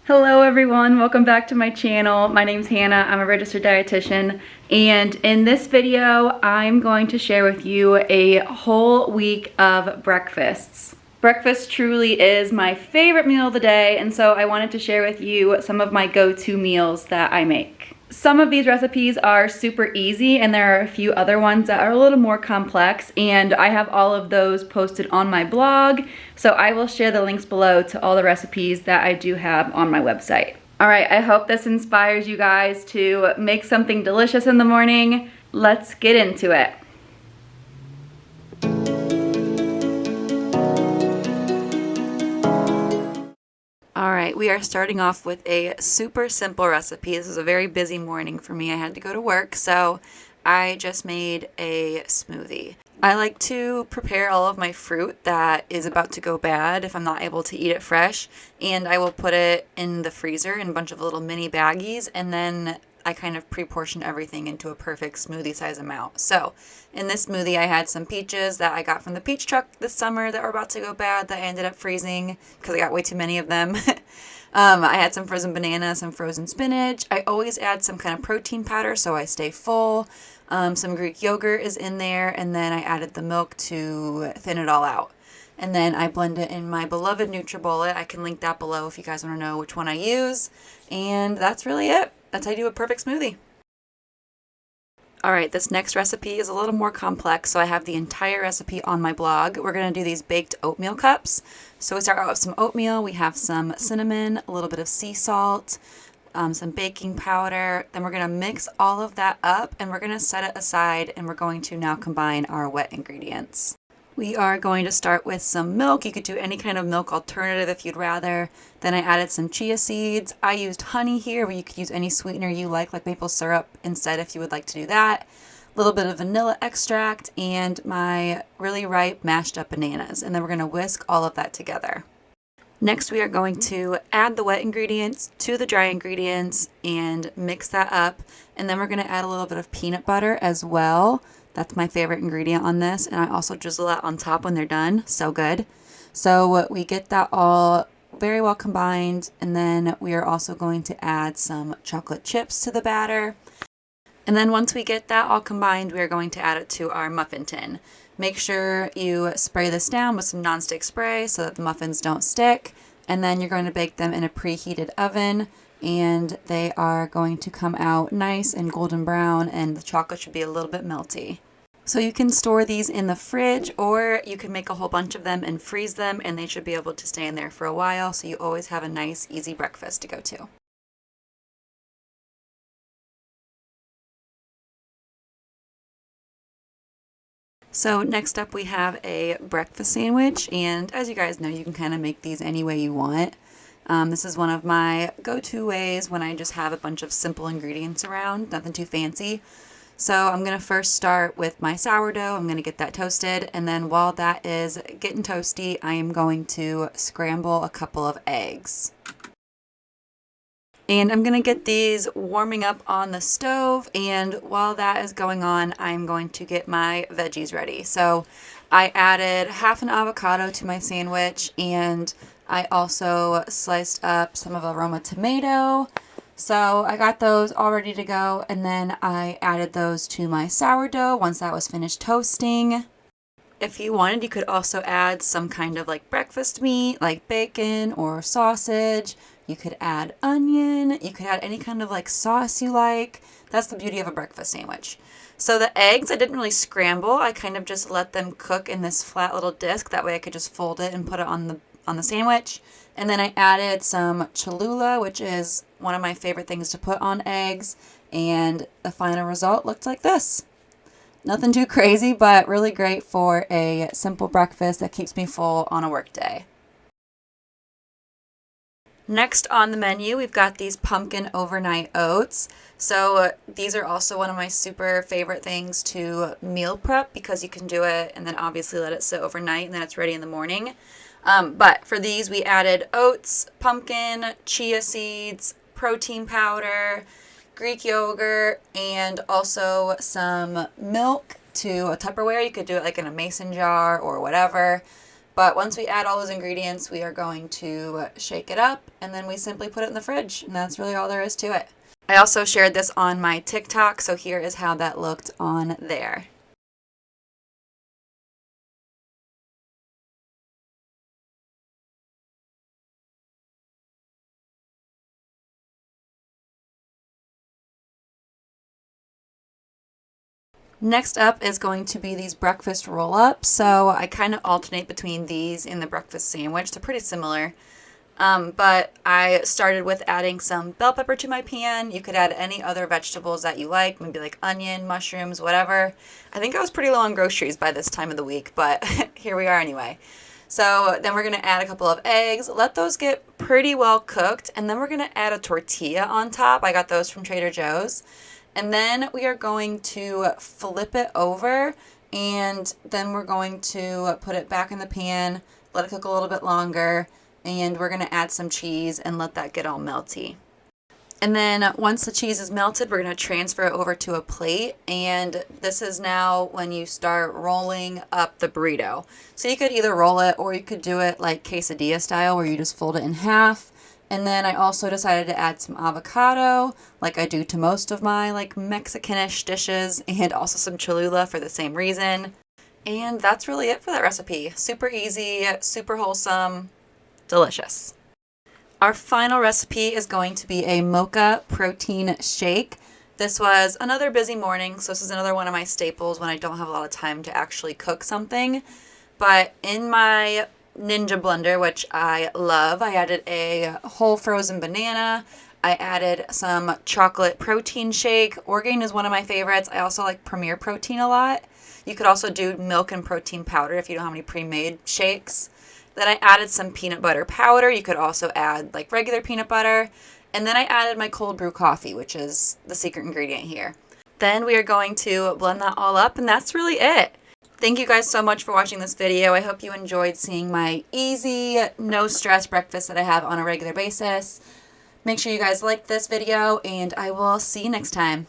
Hello everyone, welcome back to my channel. My name's Hannah, I'm a registered dietitian, and in this video I'm going to share with you a whole week of breakfasts. Breakfast truly is my favorite meal of the day, and so I wanted to share with you some of my go-to meals that I make. Some of these recipes are super easy, and there are a few other ones that are a little more complex, and I have all of those posted on my blog, so I will share the links below to all the recipes that I do have on my website. All right, I hope this inspires you guys to make something delicious in the morning. Let's get into it. All right, we are starting off with a super simple recipe. This was a very busy morning for me. I had to go to work, so I just made a smoothie. I like to prepare all of my fruit that is about to go bad if I'm not able to eat it fresh, and I will put it in the freezer in a bunch of little mini baggies, and then I kind of pre-portion everything into a perfect smoothie size amount. So in this smoothie, I had some peaches that I got from the peach truck this summer that were about to go bad that I ended up freezing because I got way too many of them. I had some frozen bananas, some frozen spinach. I always add some kind of protein powder so I stay full. Some Greek yogurt is in there, and then I added the milk to thin it all out. And then I blend it in my beloved NutriBullet. I can link that below if you guys want to know which one I use. And that's really it. That's how you do a perfect smoothie. Alright, this next recipe is a little more complex, so I have the entire recipe on my blog. We're going to do these baked oatmeal cups. So we start out with some oatmeal, we have some cinnamon, a little bit of sea salt, some baking powder. Then we're going to mix all of that up and we're going to set it aside, and we're going to now combine our wet ingredients. We are going to start with some milk. You could do any kind of milk alternative if you'd rather. Then I added some chia seeds. I used honey here, but you could use any sweetener you like maple syrup instead if you would like to do that. A little bit of vanilla extract and my really ripe mashed up bananas. And then we're going to whisk all of that together. Next, we are going to add the wet ingredients to the dry ingredients and mix that up. And then we're going to add a little bit of peanut butter as well. That's my favorite ingredient on this, and I also drizzle that on top when they're done. So good. So we get that all very well combined, and then we are also going to add some chocolate chips to the batter. And then once we get that all combined, we are going to add it to our muffin tin. Make sure you spray this down with some nonstick spray so that the muffins don't stick, and then you're going to bake them in a preheated oven. And they are going to come out nice and golden brown, and the chocolate should be a little bit melty. So you can store these in the fridge, or you can make a whole bunch of them and freeze them, and they should be able to stay in there for a while, so you always have a nice, easy breakfast to go to. So next up we have a breakfast sandwich, and as you guys know, you can kind of make these any way you want. This is one of my go-to ways when I just have a bunch of simple ingredients around, nothing too fancy. So I'm going to first start with my sourdough. I'm going to get that toasted, and then while that is getting toasty, I am going to scramble a couple of eggs. And I'm going to get these warming up on the stove, and while that is going on, I'm going to get my veggies ready. So I added half an avocado to my sandwich, and I also sliced up some of aroma tomato. So I got those all ready to go, and then I added those to my sourdough once that was finished toasting. If you wanted, you could also add some kind of like breakfast meat, like bacon or sausage. You could add onion. You could add any kind of like sauce you like. That's the beauty of a breakfast sandwich. So the eggs, I didn't really scramble. I kind of just let them cook in this flat little disc. That way I could just fold it and put it on the sandwich. And then I added some Cholula, which is one of my favorite things to put on eggs. And the final result looked like this. Nothing too crazy, but really great for a simple breakfast that keeps me full on a work day. Next on the menu, we've got these pumpkin overnight oats. So these are also one of my super favorite things to meal prep because you can do it and then obviously let it sit overnight and then it's ready in the morning. But for these, we added oats, pumpkin, chia seeds, protein powder, Greek yogurt, and also some milk to a Tupperware. You could do it like in a mason jar or whatever. But once we add all those ingredients, we are going to shake it up, and then we simply put it in the fridge, and that's really all there is to it. I also shared this on my TikTok, so here is how that looked on there. Next up is going to be these breakfast roll-ups. So I kind of alternate between these and the breakfast sandwich. They're pretty similar. But I started with adding some bell pepper to my pan. You could add any other vegetables that you like, maybe like onion, mushrooms, whatever. I think I was pretty low on groceries by this time of the week, but here we are anyway. So then we're going to add a couple of eggs, let those get pretty well cooked, and then we're going to add a tortilla on top. I got those from Trader Joe's. And then we are going to flip it over, and then we're going to put it back in the pan, let it cook a little bit longer, and we're going to add some cheese and let that get all melty. And then once the cheese is melted, we're going to transfer it over to a plate, and this is now when you start rolling up the burrito. So you could either roll it or you could do it like quesadilla style where you just fold it in half. And then I also decided to add some avocado, like I do to most of my like Mexicanish dishes, and also some Cholula for the same reason. And that's really it for that recipe. Super easy, super wholesome, delicious. Our final recipe is going to be a mocha protein shake. This was another busy morning, so this is another one of my staples when I don't have a lot of time to actually cook something. But in my Ninja blender, which I love, I added a whole frozen banana. I added some chocolate protein shake. Orgain is one of my favorites. I also like Premier Protein a lot. You could also do milk and protein powder if you don't have any pre-made shakes. Then I added some peanut butter powder. You could also add like regular peanut butter. And then I added my cold brew coffee, which is the secret ingredient here. Then we are going to blend that all up, and that's really it. Thank you guys so much for watching this video. I hope you enjoyed seeing my easy, no stress breakfast that I have on a regular basis. Make sure you guys like this video, and I will see you next time.